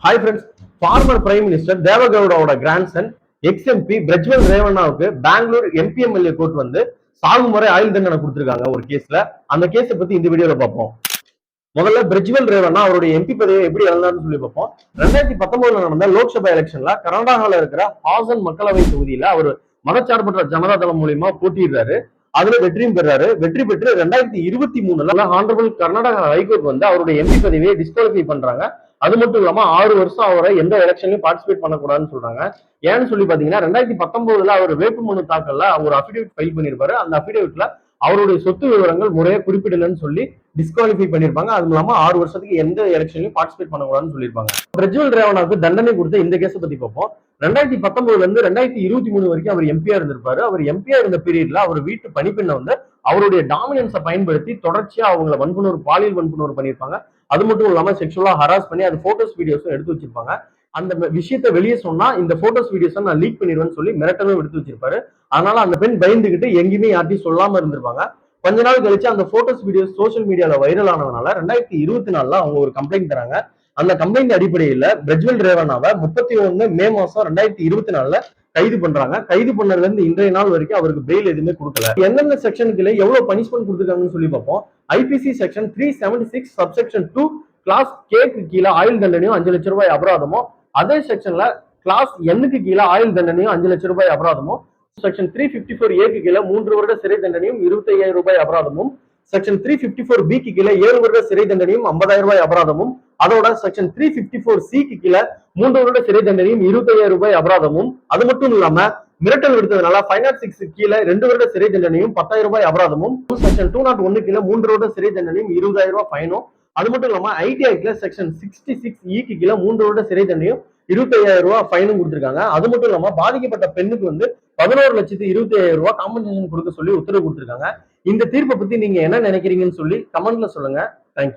Hi friends, former prime minister தேவகவுடாவோட grandson ex MP Prajwal ரேவண்ணாவுக்கு Bangalore MP MLA court வந்து சாகுமுறை ஆயுள் தண்டனை கொடுத்திருக்காங்க ஒரு கேஸ்ல. அந்த கேஸை பத்தி இந்த வீடியோல பார்ப்போம். முதல்ல பிரஜ்வல் ரேவண்ணா அவருடைய எம்பி பதவியை எப்படி இழந்தார்னு சொல்லி பார்ப்போம். 2019 நடந்த லோக்சபா எலெக்ஷன்ல கர்நாடகாவில் இருக்கிற ஹாசன் மக்களவை தொகுதியில அவர் மதச்சார்பற்ற ஜனதா தளம் மூலியமா போட்டியிடுறாரு. அதுல வெற்றியும் பெறாரு. வெற்றி பெற்று 2023 ஹானரபிள் கர்நாடகா ஹைகோர்ட் வந்து அவருடைய எம்பி பதவியை டிஸ்குவாலிஃபை பண்றாங்க. அது மட்டும் இல்லாம 6 வருஷம் அவரை எந்த எலெக்ஷன்லயும் பார்ட்டிசிபேட் பண்ணக்கூடாதுன்னு சொல்றாங்க. ஏன்னு சொல்லி பாத்தீங்கன்னா 2019 அவர் வேட்புமனு தாக்கல்ல ஒரு அபிடேவிட் ஃபைல் பண்ணிருப்பாரு. அந்த அபிடேவிட்ல அவருடைய சொத்து விவரங்கள் முறையா குறிப்பிடலன்னு சொல்லி டிஸ்குவாலிஃபை பண்ணிருப்பாங்க. அது இல்லாம 6 வருஷத்துக்கு எந்த எலெக்ஷன்லயும் பார்ட்டிசிபேட் பண்ணக்கூடாதுன்னு சொல்லியிருப்பாங்க. பிரஜ்வல் ரேவண்ணாவுக்கு தண்டனை கொடுத்த இந்த கேஸை பத்தி பார்ப்போம். 2019 இருந்து 2023 வரைக்கும் அவர் எம்பியா இருந்திருப்பாரு. அவர் எம்பியா இருந்த பீரியட்ல அவர் வீட்டு பணிப்பெண்ணை வந்து அவருடைய டாமினன்ஸை பயன்படுத்தி தொடர்ச்சியா அவங்களை பாலியல் வன்புணர்வு பண்ணியிருப்பாங்க. அது மட்டும் இல்லாம செக்ஷுவலா ஹராஸ் பண்ணி அது போட்டோஸ் வீடியோஸும் எடுத்து வச்சிருப்பாங்க. அந்த விஷயத்த வெளியே சொன்னா இந்த போட்டோஸ் வீடியோஸ் நான் லீக் பண்ணிடுவேன்னு சொல்லி மிரட்டலும் எடுத்து வச்சிருப்பாரு. அதனால அந்த பெண் பயந்துகிட்டு எங்கேயுமே யார்ட்டையும் சொல்லாம இருந்திருப்பாங்க. கொஞ்ச நாள் கழிச்சு அந்த போட்டோஸ் வீடியோஸ் சோசியல் மீடியால வைரல் ஆனதுனால 2024 அவங்க ஒரு கம்ப்ளைண்ட் தராங்க. அந்த கம்ப்ளைண்ட் அடிப்படையில பிரஜ்வல் ரேவண்ணாவை 31 மே மாசம் 2024 கைது பண்றாங்க. கைது பண்ணதுல இருந்து இன்றைய நாள் வரைக்கும் அவருக்கு பெயில் எதுவுமே கொடுக்கல. எந்தெந்த செக்ஷனுக்குள்ள எவ்வளவு பனிஷ்மெண்ட் கொடுத்துருக்காங்கன்னு சொல்லி பார்ப்போம். ஐபிசி செக்ஷன் 376 சப்செக்ஷன் 2 கிளாஸ் கேக்கு கீழே ஆயுள் தண்டனையும் 5 லட்சம் ரூபாய் அபராதமும், அதே செக்ஷன்ல கிளாஸ் எண்ணுக்கு கீழே ஆயுள் தண்டனையும் 5 லட்சம் ரூபாய் அபராதமும், செக்ஷன் 354 ஏக்கு கீழே 3 வருட சிறை தண்டனையும் 25,000 ரூபாய் அபராதமும், செக்ஷன் 354 பிக்கு கீழே 7 வருட சிறை தண்டனையும் 50,000 ரூபாய் அபராதமும், அதோட செக்ஷன் 354 சிக்கு கீழே 3 வருட சிறை தண்டனையும் 25,000 ரூபாய் அபராதமும், அது மட்டும் இல்லாம மிரட்டல் விடுத்ததுனால 506 கீழே 2 வருட சிறை தண்டனையும் 10,000 ரூபாய் அபராதமும், செக்ஷன் 201 கீழே 3 வருட சிறை தண்டனையும் 20,000 ரூபாய் ஃபைனும், அது மட்டும் இல்லாம ஐடி ஆக்ட்ல செக்ஷன் 66 க்கு கீழே 3 வருட சிறை தண்டனையும் 25,000 ரூபாய் ஃபைனும் கொடுத்திருக்காங்க. அது மட்டும் இல்லாம பாதிக்கப்பட்ட பெண்ணுக்கு வந்து 11,20,000 ரூபாய் காம்பன்சேஷன் கொடுக்க சொல்லி உத்தரவு கொடுத்திருக்காங்க. இந்த தீர்ப்பை பத்தி நீங்க என்ன நினைக்கிறீங்கன்னு சொல்லி கமெண்ட்ல சொல்லுங்க. தேங்க்யூ.